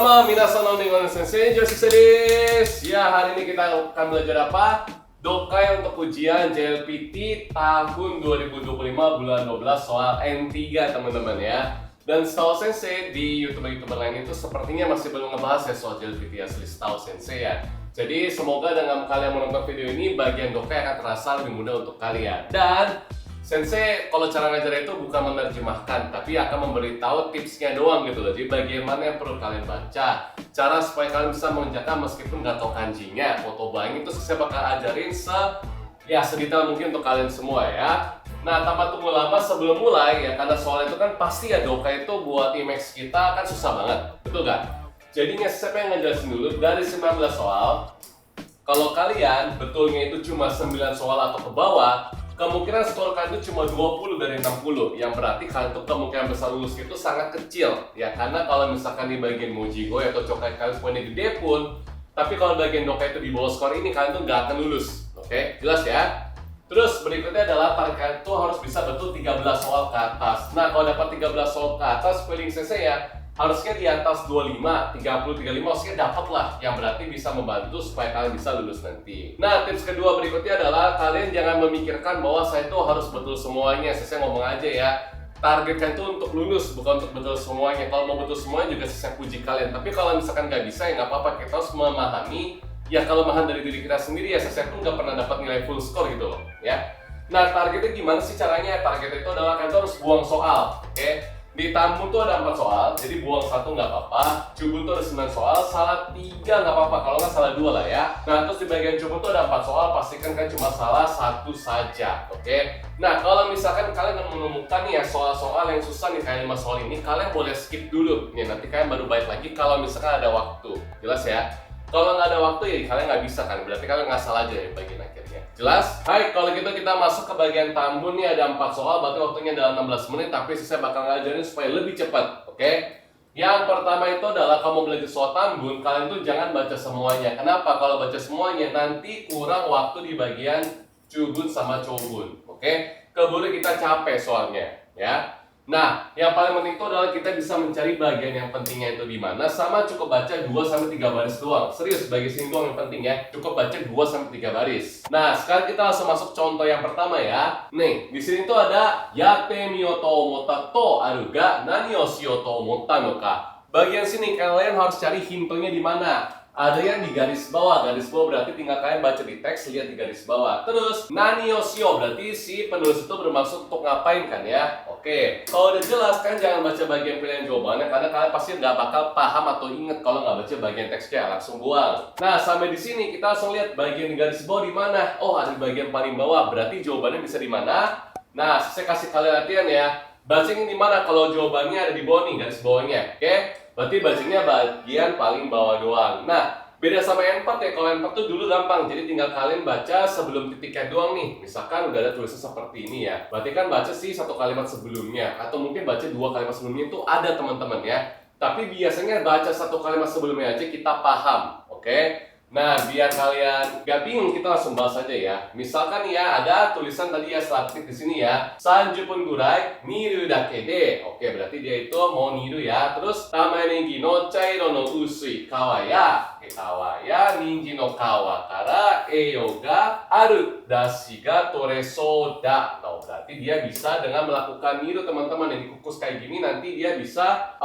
Sama minasan no ningon sensei, Yoshi desu. Ya, hari ini kita akan belajar apa? Dokai untuk ujian JLPT tahun 2025 bulan 12 soal N3 teman-teman ya. Dan setahu sensei di YouTuber lain itu sepertinya masih belum ngebahas ya soal JLPT asli setahu sensei ya. Jadi semoga dengan kalian menonton video ini bagian dokai akan terasa lebih mudah untuk kalian. Dan sensei kalau cara ngajar itu bukan menerjemahkan, tapi akan memberitahu tipsnya doang gitu loh. Jadi bagian mana yang perlu kalian baca, cara supaya kalian bisa mengerjakan meskipun nggak tahu kanjinya, foto bayang itu saya bakal ajarin sedetail mungkin untuk kalian semua ya. Nah, tanpa tunggu lama sebelum mulai ya, karena soal itu kan pasti ya dokai itu buat IMAX kita kan susah banget, betul nggak? Jadinya saya pengen ngejelasin dulu dari 19 soal. Kalau kalian betulnya itu cuma 9 soal atau ke bawah, kemungkinan skor kalian itu cuma 20 dari 60, yang berarti kalian tuh kemungkinan besar lulus itu sangat kecil ya, karena kalau misalkan di bagian Mojigo atau cokai kalian poinnya gede pun, tapi kalau bagian dokai itu di bawah skor ini kalian tuh nggak akan lulus. Oke, jelas ya? Terus berikutnya adalah target kalian tuh harus bisa betul 13 soal ke atas. Nah, kalau dapat 13 soal ke atas, feeling sensei ya harusnya di atas 25, 30, 35 harusnya dapat lah, yang berarti bisa membantu supaya kalian bisa lulus nanti. Nah, tips kedua berikutnya adalah kalian jangan memikirkan bahwa saya tuh harus betul semuanya. Saya ngomong aja ya, target kalian tuh untuk lulus, bukan untuk betul semuanya. Kalau mau betul semuanya juga saya puji kalian, tapi kalau misalkan nggak bisa ya nggak apa-apa, kita harus memahami ya kelemahan dari diri kita sendiri ya. Saya pun nggak pernah dapat nilai full score gitu loh ya. Nah, targetnya gimana sih caranya? Target itu adalah kalian tuh harus buang soal, oke? Di Tambun tuh ada 4 soal, jadi buang 1 nggak apa-apa. Cubun tuh ada 9 soal, salah 3 nggak apa-apa, kalau nggak salah 2 lah ya. Nah, terus di bagian Cubun tuh ada 4 soal, pastikan kan cuma salah 1 saja, oke? Nah, kalau misalkan kalian menemukan nih ya soal-soal yang susah nih kayak 5 soal ini, kalian boleh skip dulu. Nih, nanti kalian baru balik lagi kalau misalkan ada waktu. Jelas ya? Kalau nggak ada waktu ya kalian nggak bisa kan, berarti kalian ngasal aja ya bagian akhirnya. Jelas? Hai, kalau gitu kita masuk ke bagian Tambun nih, ada 4 soal, berarti waktunya adalah 16 menit, tapi saya bakal ngajarin supaya lebih cepat, oke? Yang pertama itu adalah kamu belajar soal Tambun, kalian tuh jangan baca semuanya. Kenapa? Kalau baca semuanya nanti kurang waktu di bagian Cubun sama Cobun, oke? Keburu kita capek soalnya, ya. Nah, yang paling penting itu adalah kita bisa mencari bagian yang pentingnya itu di mana, sama cukup baca 2-3 baris doang. Serius, bagian sini doang yang penting ya. Cukup baca 2-3 baris. Nah, sekarang kita langsung masuk contoh yang pertama ya. Nih, di sini tuh ada yatte miyo to omotta to aru ga nani o shiyou to omotta no ka. Bagian sini kalian harus cari hintonya di mana. Ada yang di garis bawah berarti tinggal kalian baca di teks, lihat di garis bawah. Terus nani o shio berarti si penulis itu bermaksud untuk ngapain kan ya. Oke, kalau udah jelas kan jangan baca bagian pilihan jawabannya, karena kalian pasti nggak bakal paham atau inget kalau nggak baca bagian teksnya, langsung buang. Nah, sampai di sini kita langsung lihat bagian di garis bawah di mana. Oh, ada di bagian paling bawah, berarti jawabannya bisa di mana. Nah, saya kasih kalian latihan ya. Bacanya di mana kalau jawabannya ada di bawah nih, garis bawahnya. Oke? Berarti bacanya bagian paling bawah doang. Nah, beda sama N4 ya. Kalau N4 tuh dulu gampang, jadi tinggal kalian baca sebelum titiknya doang nih. Misalkan udah ada tulisan seperti ini ya, berarti kan baca sih 1 kalimat sebelumnya, atau mungkin baca 2 kalimat sebelumnya itu ada teman-teman ya. Tapi biasanya baca 1 kalimat sebelumnya aja kita paham, oke? Nah, biar kalian gak bingung, kita langsung bahas aja ya. Misalkan ya, ada tulisan tadi ya, selanjutnya di sini ya. 30 分ぐらい miru dake de. Oke, berarti dia itu mau niru ya. Terus, tamanegi no chairo no usui kawa ya ninji no kawa kara eiyo ga aru dashi ga toresou da. Nah, berarti dia bisa dengan melakukan niru teman-teman yang dikukus kayak gini, nanti dia bisa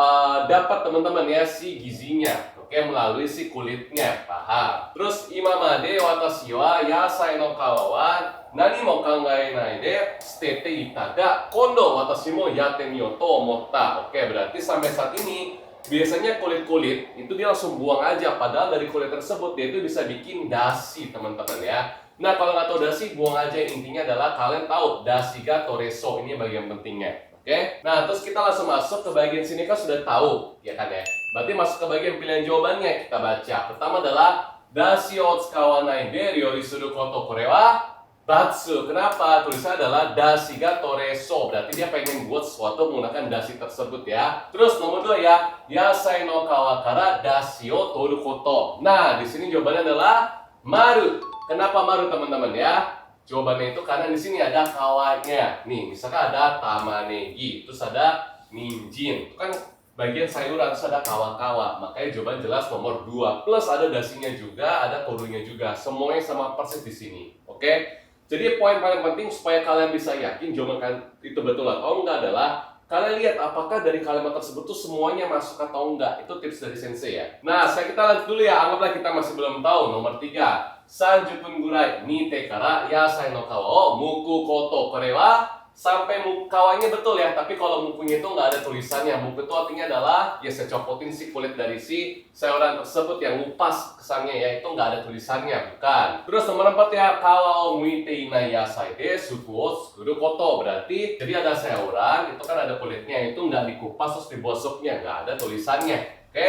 dapat teman-teman ya si gizinya. Oke, melalui si kulitnya, paham? Terus imamade watashi wa yasai no kawa wa nani mo kangaenai de shitete ita ga kondo watashi mo yatte miyou to omotta. Oke, berarti sampai saat ini biasanya kulit-kulit itu dia langsung buang aja, padahal dari kulit tersebut dia itu bisa bikin dashi teman-teman ya. Nah, kalau nggak tahu dashi, buang aja. Intinya adalah kalian tahu dashi ga toreso, ini bagian pentingnya. Oke, nah terus kita langsung masuk ke bagian sini kan sudah tahu, ya kan ya? Berarti masuk ke bagian pilihan jawabannya, kita baca. Pertama adalah dashi o tsukawanai de ryori suru koto kore wa batsu. Kenapa? Tulisannya adalah dashi ga toreso, berarti dia pengen buat sesuatu menggunakan dashi tersebut ya. Terus nomor 2 ya, yasai no kawa kara dashi o toru koto. Nah, di sini jawabannya adalah maru. Kenapa maru teman-teman ya? Jawabannya itu karena di sini ada kawanya. Nih, misalkan ada tamanegi, terus ada ninjin. Itu kan bagian sayuran, terus ada kawa-kawa. Makanya jawaban jelas nomor 2. Plus ada dasinya juga, ada torunya juga. Semuanya sama persis di sini. Oke? Jadi poin paling penting supaya kalian bisa yakin jawaban kalian itu betul atau enggak adalah kalian lihat apakah dari kalimat tersebut tuh semuanya masuk atau enggak. Itu tips dari sensei ya. Nah, kita lanjut dulu ya. Anggaplah kita masih belum tahu. Nomor 3. 30分ぐらい煮てから野菜の皮を剥くこと。これはsampai kawanya betul ya, tapi kalau mukunya itu nggak ada tulisannya. Muku itu artinya adalah ya saya copotin si kulit dari si sayuran tersebut yang ngupas kesannya ya, itu nggak ada tulisannya, bukan. Terus nomor 4 ya, kawa o muite inai yasai de suku o tsukuru koto. Berarti jadi ada sayuran itu kan ada kulitnya, itu nggak dikupas terus dibuat supnya, nggak ada tulisannya. Oke,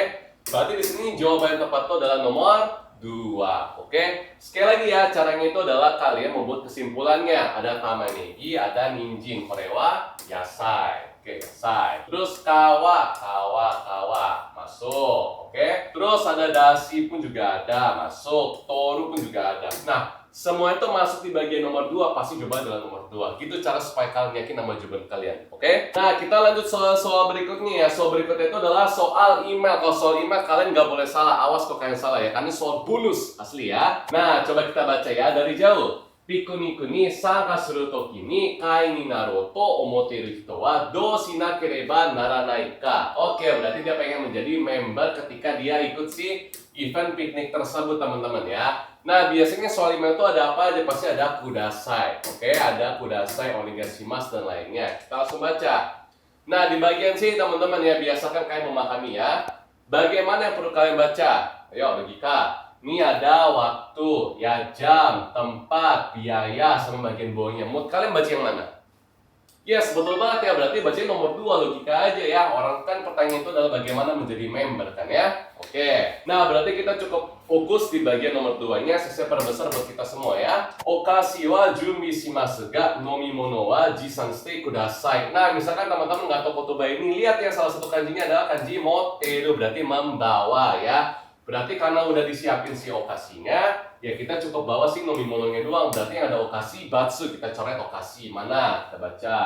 berarti di sini jawaban yang tepat itu adalah nomor 2. Oke, sekali lagi ya, caranya itu adalah kalian membuat kesimpulannya. Ada tamanegi, ada ninjin, korewa yasai. Oke, yasai. Terus kawa masuk. Oke, terus ada dasi pun juga ada masuk, toru pun juga ada. Nah, semua itu masuk di bagian nomor 2, pasti jawaban adalah nomor 2. Gitu cara supaya kalian yakin sama jawaban kalian. Oke? Nah, kita lanjut soal berikutnya ya. Soal berikutnya itu adalah soal email. Kalau soal email kalian nggak boleh salah. Awas kok kalian salah ya. Karena ini soal bonus asli ya. Nah, coba kita baca ya dari jauh. Pikuniku ni sanka suru toki ni kai ni naru to omoteru hito wa dou shinakereba naranai ka. Oke, berarti dia pengen menjadi member ketika dia ikut si event piknik tersebut, teman-teman ya. Nah, biasanya soal email itu ada apa aja? Pasti ada kudasai. Oke, ada kudasai, onegashimasu dan lainnya. Kita langsung baca. Nah, di bagian sini teman-teman ya, biasakan kalian memahami ya. Bagaimana yang perlu kalian baca? Ayo, logika. Ini ada waktu, ya jam, tempat, biaya, sama bagian bawahnya. Mau kalian baca yang mana? Yes, betul banget ya. Berarti baca nomor 2, logika aja ya. Orang kan pertanyaan itu adalah bagaimana menjadi member kan ya. Oke. Nah, berarti kita cukup fokus di bagian nomor 2-nya. Sisi perbesar buat kita semua ya. Okashi wa junbi shimasu ga nomimono wa jisan shite kudasai. Nah, misalkan teman-teman nggak tahu kotoba ini, lihat ya salah satu kanjinya adalah kanji moteru, berarti membawa ya. Berarti karena udah disiapin si okasinya, ya kita cukup bawa si nomimononya doang. Berarti yang ada okasi batsu, kita coret okasi. Mana? Kita baca.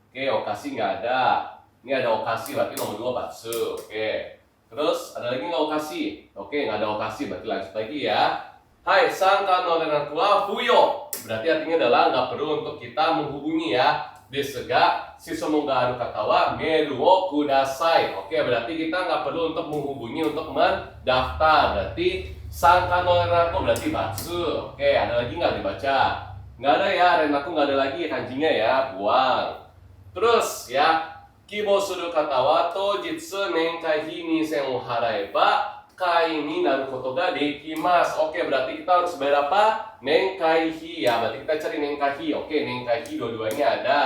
Oke, okasi nggak ada. Ini ada okasi, berarti nomor 2 batsu. Oke. Terus ada lagi nggak okasi? Oke, nggak ada okasi, berarti lanjut lagi ya. Hai, sangka no renaku wa fuyo. Berarti artinya adalah nggak perlu untuk kita menghubungi ya. Desu ga shisomu ga aru kata wa meiru wo kudasai. Oke, berarti kita nggak perlu untuk menghubungi untuk mendaftar. Berarti sangka no renaku berarti batsu. Oke, ada lagi nggak dibaca? Nggak ada ya, renaku nggak ada lagi kanjinya ya, buang. Terus ya, kibo suru kata wa tojitsu nenkai hi 2000 wo haraeba kai ni naru koto ga dekimasu. Oke, berarti kita harus bayar apa? Nenkai hi ya. Berarti kita cari nenkai hi. Oke, nenkai hi dua-duanya ada.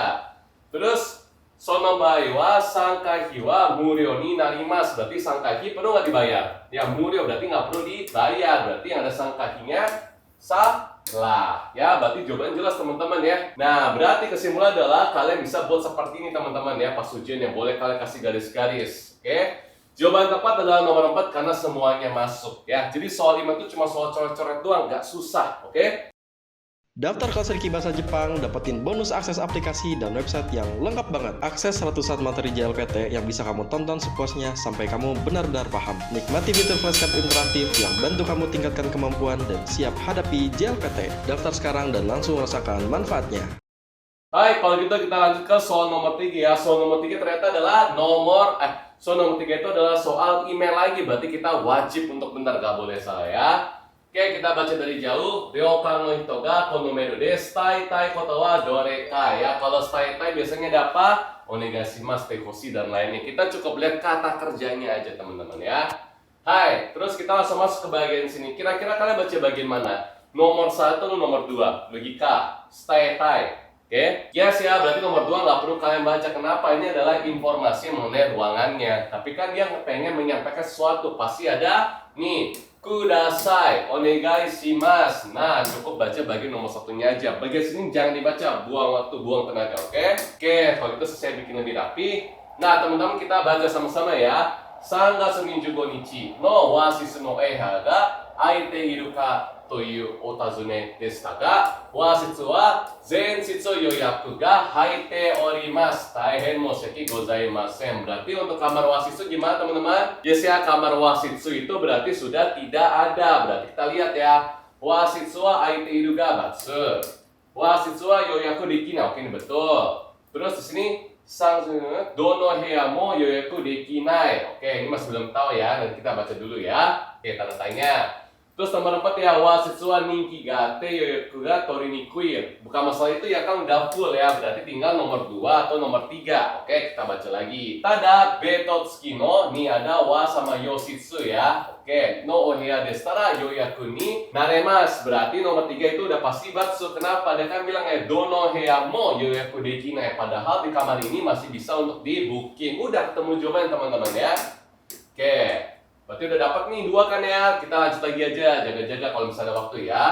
Terus sono bai wa sankai hi wa muryo ni narimasu. Berarti sankai hi perlu nggak dibayar? Ya, muryo berarti nggak perlu dibayar. Berarti yang ada sankai hi-nya salah. Ya, berarti jawaban jelas teman-teman ya. Nah, berarti kesimpulan adalah kalian bisa buat seperti ini teman-teman ya pas ujian yang boleh kalian kasih garis-garis. Oke? Jawaban tepat adalah nomor 4 karena semuanya masuk ya. Jadi soal 5 itu cuma soal coret-coret doang, nggak susah, oke? Daftar kelas Riki Bahasa Jepang, dapetin bonus akses aplikasi dan website yang lengkap banget. Akses ratusan materi JLPT yang bisa kamu tonton sepuasnya sampai kamu benar-benar paham. Nikmati fitur flashcard interaktif yang bantu kamu tingkatkan kemampuan dan siap hadapi JLPT. Daftar sekarang dan langsung rasakan manfaatnya. Baik, kalau gitu kita lanjut ke soal nomor 3 ya. Soal nomor 3 ternyata adalah soal nomor 3 itu adalah soal email lagi. Berarti kita wajib untuk benar, gak boleh salah ya. Oke, kita baca dari jauh. Ryokan no hito ga kono meiru de shitaitai koto wa doreka ya. Kalau shitaitai biasanya ada apa? Onegashimasu, tehoshi dan lainnya. Kita cukup lihat kata kerjanya aja teman-teman ya. Hai, terus kita langsung masuk ke bagian sini. Kira-kira kalian baca bagian mana? Nomor 1 atau nomor 2? Logika. Shitaitai. Oke, yes ya, berarti nomor 2 nggak perlu kalian baca. Kenapa? Ini adalah informasi mengenai ruangannya. Tapi kan dia pengen menyampaikan sesuatu. Pasti ada nih, kudasai, onegai shimasu. Nah, cukup baca bagian nomor 1-nya aja. Bagian sini jangan dibaca, buang waktu, buang tenaga, oke? Oke, kalau itu saya bikin lebih rapi. Nah, teman-teman kita baca sama-sama ya. 3月25日のオアシスの映画が空いているかというお尋ねでしたが、和室は前日予約が入っております。大変申し訳ございません. Berarti untuk kamar wasit itu gimana teman-teman? Yes ya, kamar wasit itu berarti sudah tidak ada. Berarti kita lihat ya. Wasit wa aite ga batsu. Wasit wa yoyaku dekinai. Oke, ini betul. Terus di sini dono heya mo yoyaku dekinai. Oke, ini masih belum tahu ya. Nanti kita baca dulu ya. Oke, tanda tanya. Terus nomor 4 ya, wasitsuwa ninki ga atte yoyaku ga torinikui. Bukan masalah itu ya, kan udah full ya. Berarti tinggal nomor 2 atau nomor 3. Oke, kita baca lagi. Tada betotsuki no ni ada wa sama yoshitsu ya. Oke, no oheya destara yoyaku ni naremasu. Berarti nomor 3 itu udah pasti batsu. Kenapa? Dia kan bilang dono heya mo yoyaku dekinai. Padahal di kamar ini masih bisa untuk di booking. Udah ketemu jawaban teman-teman ya. Oke. Berarti udah dapat nih 2 kan ya. Kita lanjut lagi aja, jaga-jaga kalau misalnya ada waktu ya.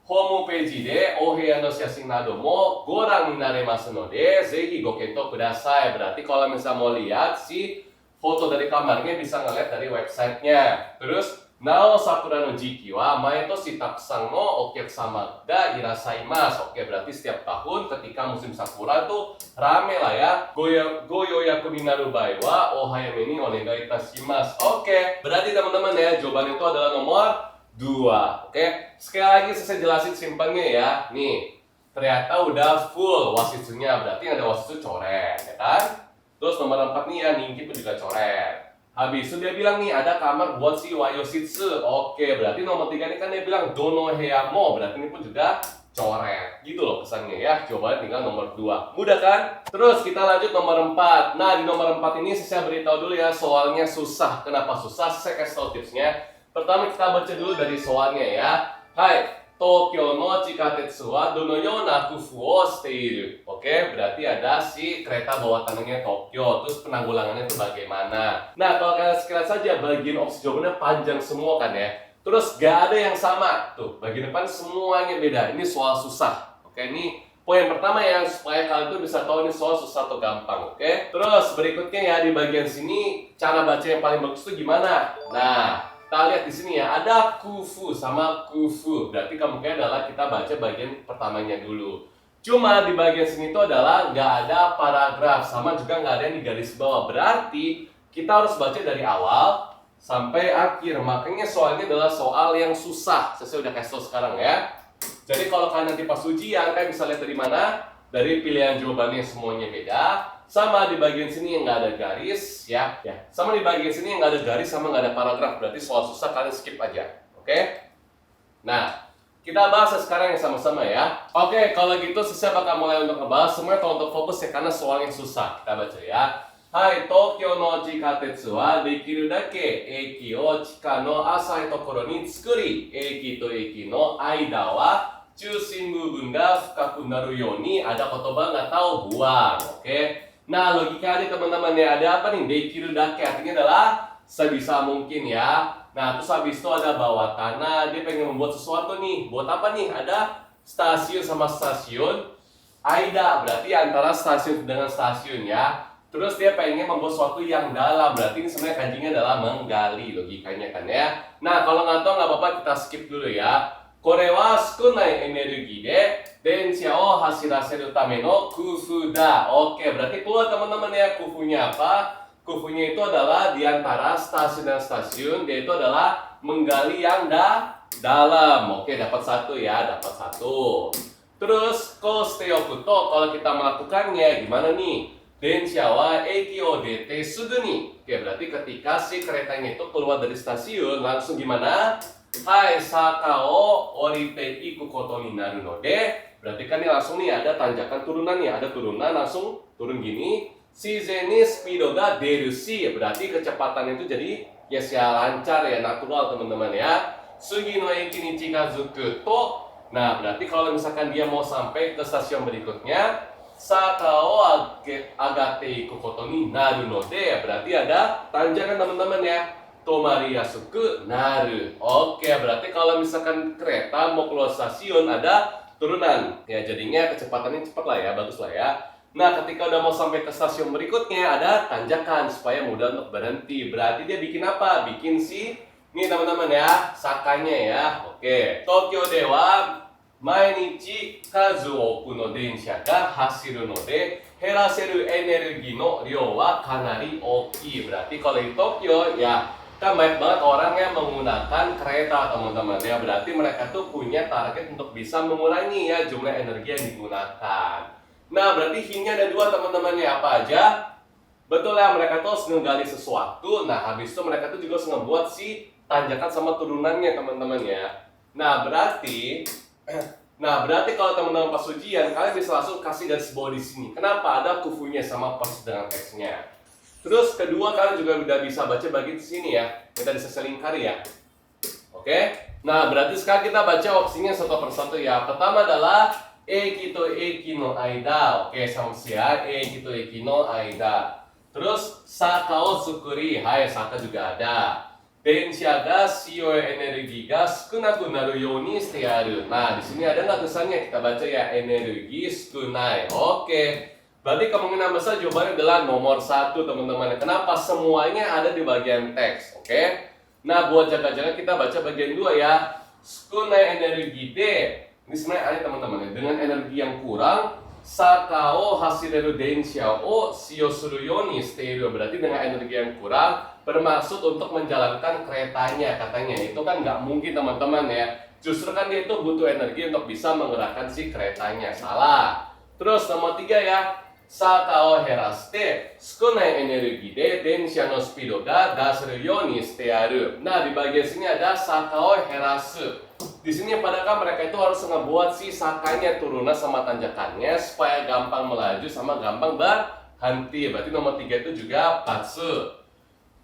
Homepage de oheya no shasin nado mo gorang ni naremasu node zehi go kento kudasai. Berarti kalau misalnya mau lihat si foto dari kamarnya bisa ngeliat dari websitenya. Terus nao sakura no jiki wa mae toshi takusan no okyakusama ga irasaimasu. Oke, berarti setiap tahun ketika musim sakura tuh rame lah ya. Go yoyaku ni naru bai wa ohayame ni onegai itashimasu. Oke, berarti teman-teman ya, jawaban itu adalah nomor 2. Oke, sekali lagi saya jelasin simpelnya ya. Nih, ternyata udah full wasitsunya. Berarti yang ada wasitsu coret, ya kan? Terus nomor 4 nih ya, Ningki pun juga coret. Habis itu dia bilang nih ada kamar buat si wayoshitsu. Oke, berarti nomor 3 ini kan dia bilang dono heya mo. Berarti ini pun juga coret. Gitu loh pesannya ya. Coba tinggal nomor 2. Mudah kan? Terus kita lanjut nomor 4. Nah, di nomor 4 ini saya beritahu dulu ya, soalnya susah. Kenapa susah? Saya kasih tahu tipsnya. Pertama kita baca dulu dari soalnya ya. Hai, Tokyo no chikatetsu wa dono you na kufu o shiteiru. Oke, berarti ada si kereta bawah tanahnya Tokyo. Terus penanggulangannya itu bagaimana? Nah, kalau kalian sekalian saja bagian opsi jawabannya panjang semua kan ya. Terus gak ada yang sama. Tuh, bagian depan semuanya beda. Ini soal susah. Oke, ini poin pertama ya, supaya kalian tuh bisa tahu ini soal susah atau gampang. Oke. Terus berikutnya ya, di bagian sini cara baca yang paling bagus tuh gimana? Nah, kita lihat di sini ya, ada kufu sama kufu. Berarti kemungkinan adalah kita baca bagian pertamanya dulu. Cuma di bagian sini itu adalah nggak ada paragraf, sama juga nggak ada yang di garis bawah. Berarti kita harus baca dari awal sampai akhir. Makanya soalnya adalah soal yang susah. Saya udah kasih tau sekarang ya. Jadi kalau kalian nanti pas ujian, kalian bisa lihat dari mana? Dari pilihan jawabannya semuanya beda. Sama di bagian sini yang nggak ada garis ya. Sama di bagian sini yang nggak ada garis sama nggak ada paragraf. Berarti soal susah kalian skip aja. Oke? Nah, kita bahas sekarang yang sama-sama ya. Oke, kalau gitu saya bakal mulai untuk ngebahas semuanya kalau untuk fokus ya, karena soal yang susah. Kita baca ya. Hai, Tokyo no chikatetsu wa dekiru dake eki o chika no asai tokoro ni tsukuri. Eki to eki no aida wa chūshin bubun ga fukaku naru you ni. Ada kotoba nggak tahu buang. Oke? Nah, logika aja teman-teman ya, ada apa nih? Dekiru dake artinya adalah sebisa mungkin ya. Nah, terus habis itu ada bawah tanah, dia pengen membuat sesuatu nih. Buat apa nih? Ada stasiun sama stasiun. Aida berarti antara stasiun dengan stasiun ya. Terus dia pengen membuat sesuatu yang dalam. Berarti ini sebenarnya kanjinya adalah menggali, logikanya kan ya. Nah, kalau nggak tahu nggak apa-apa, kita skip dulu ya. Kore wa sukunai energi de densha o hashiraseru tame no kufu da. Oke, berarti keluar teman-teman ya, kufunya apa? Kufunya itu adalah di antara stasiun dan stasiun, dia itu adalah menggali yang dalam. Oke, dapat 1 ya, dapat 1. Terus kosteyoku to, kalau kita melakukannya gimana nih? Densha wa eki o dete sugu ni. Oke, berarti ketika si keretanya itu keluar dari stasiun, langsung gimana? Hai, saka o orite iku koto ni naru node. Berarti kan ini langsung nih ada tanjakan turunan nih, ada turunan langsung turun gini. Shizen ni speedo ga deru shi. Berarti kecepatan itu jadi ya lancar ya, natural teman-teman ya. Sugi no eki ni chikazuku to. Nah, berarti kalau misalkan dia mau sampai ke stasiun berikutnya, saka o agate iku koto ni naru node. Berarti ada tanjakan teman-teman ya. Tomari yasuku naru. Oke, berarti kalau misalkan kereta mau keluar stasiun ada turunan. Ya, jadinya kecepatannya cepat lah ya, bagus lah ya. Nah, ketika udah mau sampai ke stasiun berikutnya ada tanjakan supaya mudah untuk berhenti. Berarti dia bikin apa? Bikin si Nih teman-teman ya, sakanya ya. Oke. Tokyo de wa mainichi kazu oku no densha ga hasiru no de heraseru energi no ryou wa kanari oki. Berarti kalau di Tokyo ya kan banyak banget orang yang menggunakan kereta teman-teman ya. Berarti mereka tuh punya target untuk bisa mengurangi ya jumlah energi yang digunakan. Nah berarti hintnya ada dua teman-teman ya. Apa aja? Betul ya, mereka tuh harus ngegali sesuatu. Nah habis itu mereka tuh juga harus ngebuat si tanjakan sama turunannya teman-teman ya. Nah berarti kalau teman-teman pas ujian kalian bisa langsung kasih garis bawah di sini. Kenapa? Ada kufunya sama persis dengan teksnya. Terus kedua kalian juga udah bisa baca bagian di sini ya. Kita bisa selingkari ya. Oke. Nah berarti sekarang kita baca opsinya satu persatu ya. Pertama adalah eki to eki no aida. Oke, sama ya. Eki to eki no aida. Terus saka o tsukuri. Hai, saka juga ada. Densha ga shiyou energi ga sukunaku naru you ni shite aru. Nah, di sini ada nggak tulisannya? Kita baca ya, energi sukunai. Oke. Berarti kemungkinan besar jawabannya adalah nomor 1 teman-teman. Kenapa? Semuanya ada di bagian teks. Oke. Nah, buat jaga-jaga kita baca bagian 2 ya. Sukunai energi de. Ini sebenarnya ada teman-teman ya. Dengan energi yang kurang, saka o hasireru densha o shiyou suru you ni shite iru. Berarti dengan energi yang kurang bermaksud untuk menjalankan keretanya katanya. Itu kan nggak mungkin teman-teman ya. Justru kan dia itu butuh energi untuk bisa menggerakkan si keretanya. Salah. Terus nomor 3 ya. Saka o heraste sukunai energi de densha no speedo ga gasuru you ni shite aru. Nah, di bagian sini ada saka o herasu. Di sini padahal mereka itu harus ngebuat si sakanya turunan sama tanjakannya supaya gampang melaju sama gampang berhenti. Berarti nomor 3 itu juga patsu.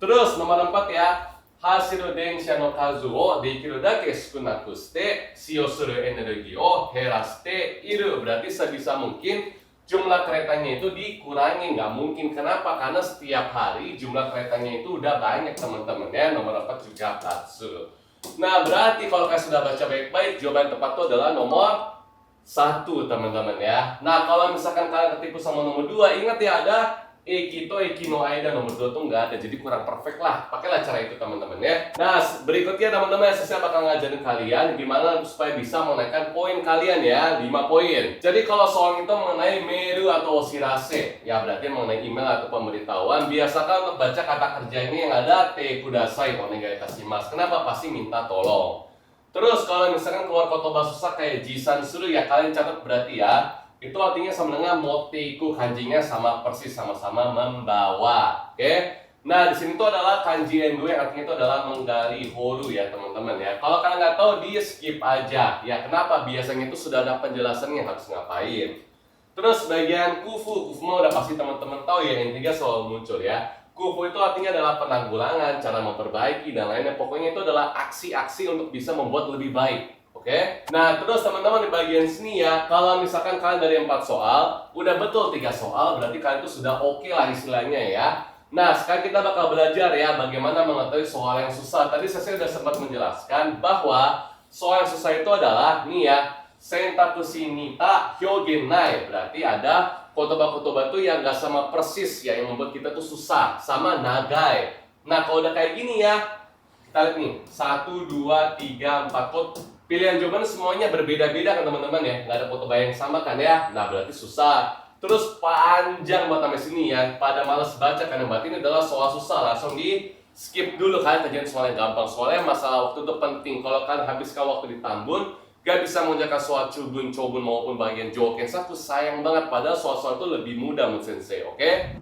Terus nomor 4 ya. Hasiru densha no kazu o dekiru dake sukunaku shite shiyou suru energi o heraste iru. Berarti sebisa mungkin jumlah keretanya itu dikurangi. Nggak mungkin. Kenapa? Karena setiap hari jumlah keretanya itu udah banyak teman-teman ya. Nomor 4 juga patsu. Nah berarti kalau kalian sudah baca baik-baik, jawaban tepat itu adalah nomor 1 teman-teman ya. Nah kalau misalkan kalian ketipu sama nomor 2, ingat ya ada eki to eki no aida. Nomor 2 tuh nggak ada, jadi kurang perfect lah. Pakailah cara itu teman-teman ya. Nah berikutnya teman-teman, saya bakal ngajarin kalian gimana supaya bisa menaikkan poin kalian ya, 5 poin. Jadi kalau soal itu mengenai meru atau oshirase, ya berarti mengenai email atau pemberitahuan, biasakan untuk baca kata kerja ini yang ada te kudasai onegai itasimasu. Kenapa? Pasti minta tolong. Terus kalau misalkan keluar kotoba susah kayak jisan suru ya, kalian catat berarti ya. Itu artinya sama dengan moteiku, kanjinya sama persis, sama-sama membawa. Oke. Nah, di sini tuh adalah kanji yang dua yang artinya itu adalah menggali horu ya, teman-teman ya. Kalau kalian nggak tahu, di skip aja. Ya, kenapa? Biasanya itu sudah ada penjelasannya harus ngapain. Terus bagian kufu mah udah pasti teman-teman tahu ya, intinya selalu muncul ya. Kufu itu artinya adalah penanggulangan, cara memperbaiki dan lainnya. Pokoknya itu adalah aksi-aksi untuk bisa membuat lebih baik. Oke. Nah, terus teman-teman di bagian sini ya, kalau misalkan kalian dari 4 soal, udah betul 3 soal, berarti kalian itu sudah oke lah istilahnya ya. Nah, sekarang kita bakal belajar ya bagaimana mengetahui soal yang susah. Tadi saya sudah sempat menjelaskan bahwa soal yang susah itu adalah nih ya, sentakushi nita hyogen nai. Berarti ada kotoba-kotoba tuh yang gak sama persis ya, yang membuat kita tuh susah, sama nagai. Nah, kalau udah kayak gini ya, kita lihat nih, 1, 2, 3, 4 pilihan jawaban semuanya berbeda-beda kan teman-teman ya, nggak ada kotoba yang sama kan ya. Nah berarti susah. Terus panjang buat sampai sini ya, pada males baca kan, berarti ini adalah soal susah. Langsung di skip dulu, kalian kerjain soal yang gampang. Soalnya masalah waktu itu penting. Kalau kalian habiskan waktu di Tambun, gak bisa mengerjakan soal cobun maupun bagian jawab yang satu, sayang banget. Padahal soal-soal itu lebih mudah menurut sensei, oke?